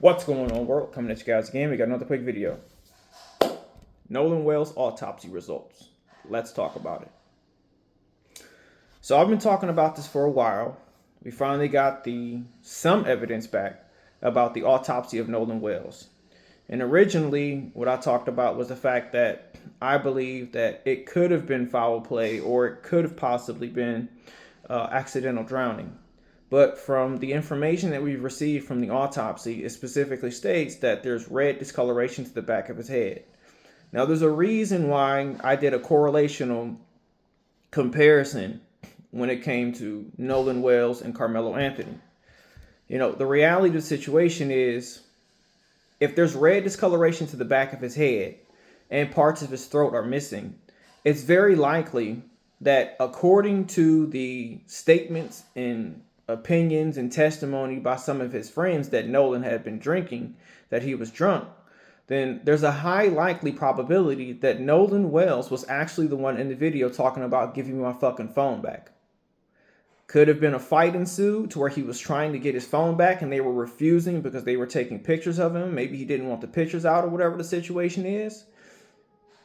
What's going on, world? Coming at you guys again. We got another quick video. Nolan Wales autopsy results. Let's talk about it. So I've been talking about this for a while. We finally got some evidence back about the autopsy of Nolan Wales. And originally, what I talked about was the fact that I believe that it could have been foul play, or it could have possibly been accidental drowning. But from the information that we've received from the autopsy, it specifically states that there's red discoloration to the back of his head. Now, there's a reason why I did a correlational comparison when it came to Nolan Wales and Carmelo Anthony. You know, the reality of the situation is, if there's red discoloration to the back of his head and parts of his throat are missing, it's very likely that, according to the statements and opinions and testimony by some of his friends, that Nolan had been drinking, that he was drunk, then there's a high likely probability that Nolan Wales was actually the one in the video talking about giving me my fucking phone back. Could have been a fight ensued to where he was trying to get his phone back and they were refusing because they were taking pictures of him. Maybe he didn't want the pictures out or whatever the situation is.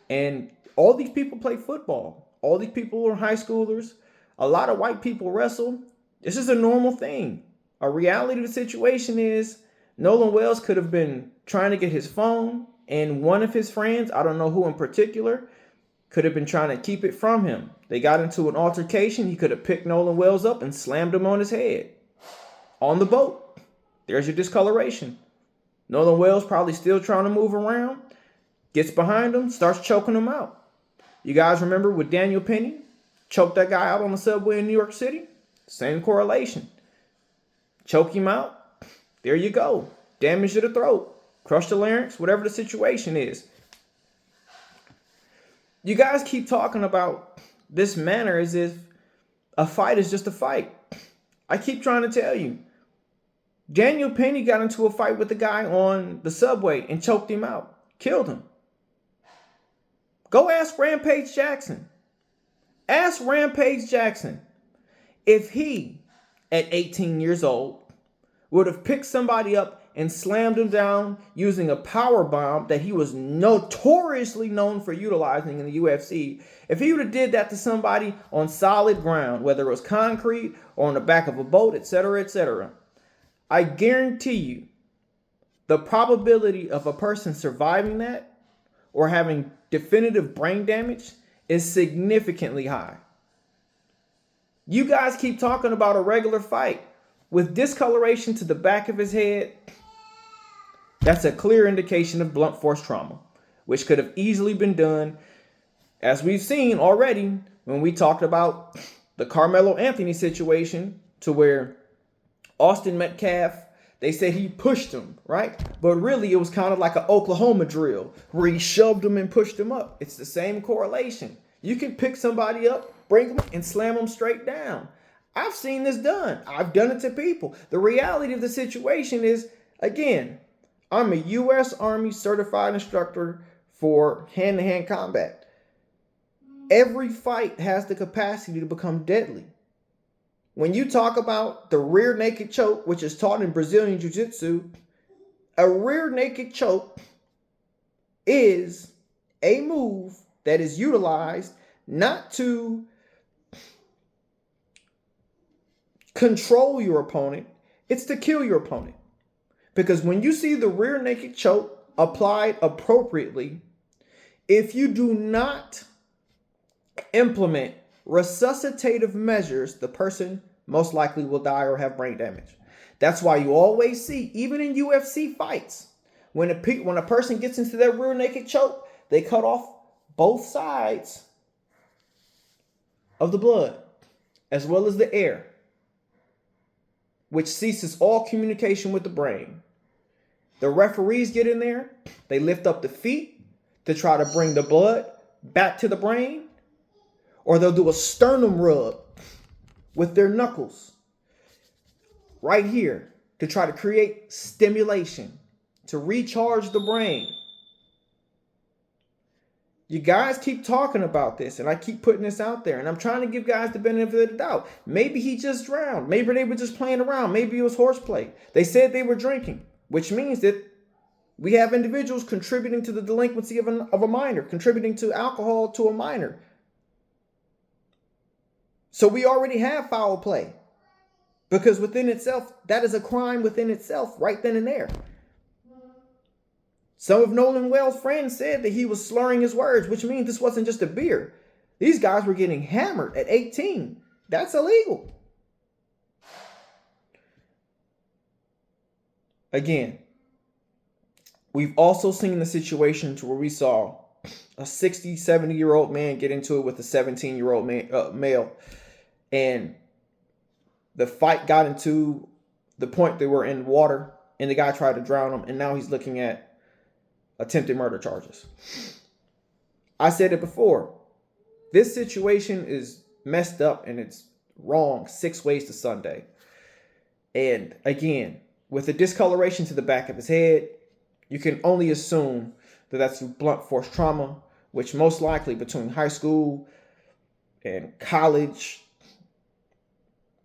And all these people play football. All these people are high schoolers. A lot of white people wrestle. This is a normal thing. A reality of the situation is Nolan Wales could have been trying to get his phone, and one of his friends, I don't know who in particular, could have been trying to keep it from him. They got into an altercation. He could have picked Nolan Wales up and slammed him on his head on the boat. There's your discoloration. Nolan Wales probably still trying to move around, gets behind him, starts choking him out. You guys remember with Daniel Penny, choked that guy out on the subway in New York City? Same correlation. Choke him out. There you go. Damage to the throat. Crush the larynx. Whatever the situation is. You guys keep talking about this manner as if a fight is just a fight. I keep trying to tell you. Daniel Penny got into a fight with the guy on the subway and choked him out. Killed him. Go ask Rampage Jackson. Ask Rampage Jackson if he, at 18 years old, would have picked somebody up and slammed him down using a power bomb that he was notoriously known for utilizing in the UFC. If he would have did that to somebody on solid ground, whether it was concrete or on the back of a boat, etc., I guarantee you the probability of a person surviving that or having definitive brain damage is significantly high. You guys keep talking about a regular fight with discoloration to the back of his head. That's a clear indication of blunt force trauma, which could have easily been done, as we've seen already when we talked about the Carmelo Anthony situation, to where Austin Metcalf, they said he pushed him, right? But really, it was kind of like an Oklahoma drill where he shoved him and pushed him up. It's the same correlation. You can pick somebody up, bring them and slam them straight down. I've seen this done. I've done it to people. The reality of the situation is, again, I'm a U.S. Army certified instructor for hand-to-hand combat. Every fight has the capacity to become deadly. When you talk about the rear naked choke, which is taught in Brazilian Jiu-Jitsu, a rear naked choke is a move that is utilized not to control your opponent, it's to kill your opponent. Because when you see the rear naked choke applied appropriately, if you do not implement resuscitative measures, the person most likely will die or have brain damage. That's why you always see, even in UFC fights, when a person gets into their rear naked choke, they cut off both sides of the blood, as well as the air, which ceases all communication with the brain. The referees get in there, they lift up the feet to try to bring the blood back to the brain, or they'll do a sternum rub with their knuckles right here to try to create stimulation, to recharge the brain. You guys keep talking about this, and I keep putting this out there, and I'm trying to give guys the benefit of the doubt. Maybe he just drowned. Maybe they were just playing around. Maybe it was horseplay. They said they were drinking. which means that we have individuals contributing to the delinquency of a minor, contributing to alcohol to a minor. So we already have foul play, because within itself, that is a crime within itself right then and there. Some of Nolan Wales' friends said that he was slurring his words, which means this wasn't just a beer. These guys were getting hammered at 18. That's illegal. Again, we've also seen the situations where we saw a 60, 70-year-old man get into it with a 17-year-old male. And the fight got into the point they were in water, and the guy tried to drown him, and now he's looking at attempted murder charges. I said it before. This situation is messed up, and it's wrong 6 ways to Sunday. And again, with the discoloration to the back of his head, you can only assume that that's blunt force trauma, which most likely between high school and college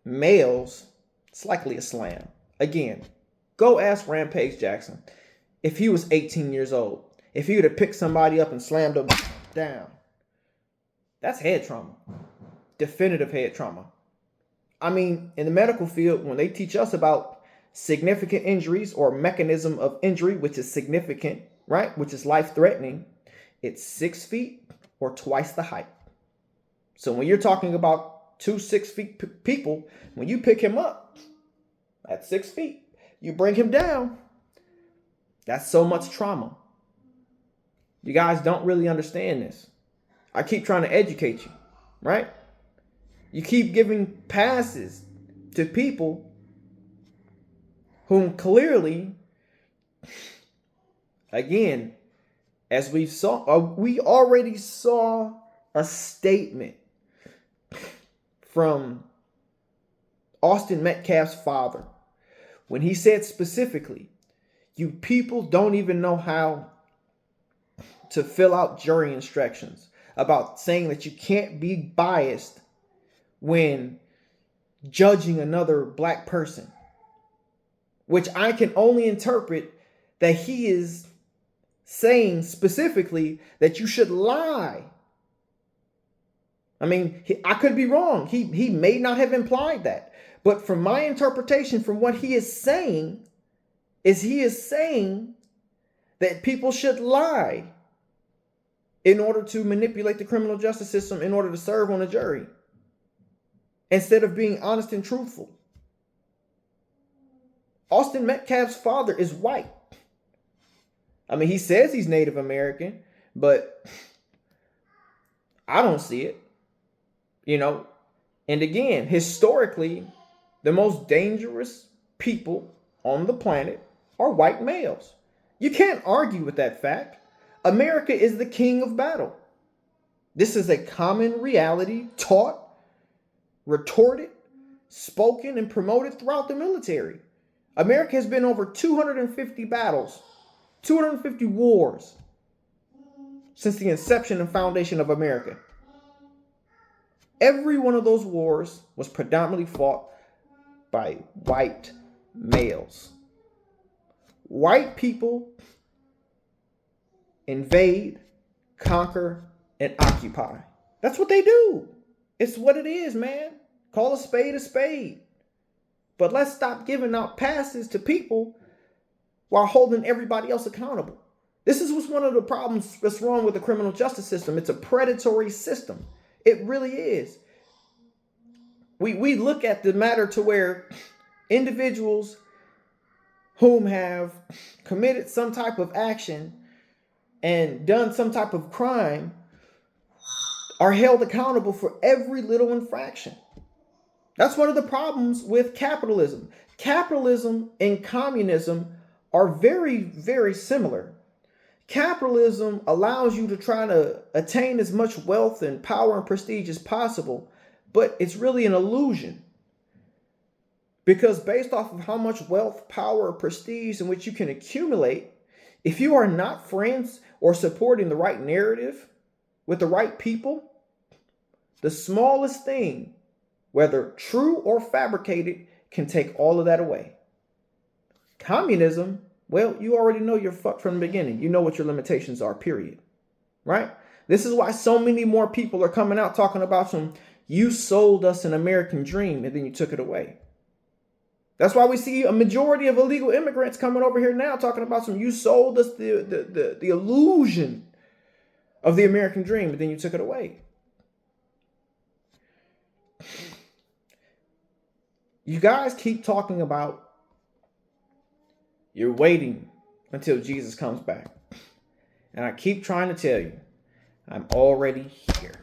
males, it's likely a slam. Again, go ask Rampage Jackson if he was 18 years old, if he would have picked somebody up and slammed them down. That's head trauma. Definitive head trauma. I mean, in the medical field, when they teach us about significant injuries or mechanism of injury, which is significant, right, which is life-threatening, it's 6 feet or twice the height. So when you're talking about 2 6-feet people, when you pick him up at 6 feet, you bring him down, that's so much trauma. You guys don't really understand this. I keep trying to educate you, right? You keep giving passes to people whom clearly, again, as we already saw a statement from Austin Metcalf's father when he said specifically, you people don't even know how to fill out jury instructions, about saying that you can't be biased when judging another black person, which I can only interpret that he is saying specifically that you should lie. I mean, I could be wrong. He may not have implied that. But from my interpretation, from what he is saying, is he is saying that people should lie in order to manipulate the criminal justice system, in order to serve on a jury, instead of being honest and truthful. Austin Metcalf's father is white. I mean, he says he's Native American, but I don't see it. You know, and again, historically, the most dangerous people on the planet are white males. You can't argue with that fact. America is the king of battle. This is a common reality taught, retorted, spoken, and promoted throughout the military. America has been over 250 battles, 250 wars since the inception and foundation of America. Every one of those wars was predominantly fought by white males. White people invade, conquer, and occupy. That's what they do. It's what it is, man. Call a spade a spade. But let's stop giving out passes to people while holding everybody else accountable. This is what's one of the problems that's wrong with the criminal justice system. It's a predatory system. It really is. We look at the matter to where individuals whom have committed some type of action and done some type of crime are held accountable for every little infraction. That's one of the problems with capitalism. Capitalism and communism are very, very similar. Capitalism allows you to try to attain as much wealth and power and prestige as possible, but it's really an illusion. Because based off of how much wealth, power, or prestige in which you can accumulate, if you are not friends or supporting the right narrative with the right people, the smallest thing, whether true or fabricated, can take all of that away. Communism Well, you already know you're fucked from the beginning. You know what your limitations are, period. Right? This is why so many more people are coming out talking about some, you sold us an American dream and then you took it away. That's why we see a majority of illegal immigrants coming over here now talking about some, you sold us the illusion of the American dream, but then you took it away. You guys keep talking about you're waiting until Jesus comes back. And I keep trying to tell you, I'm already here.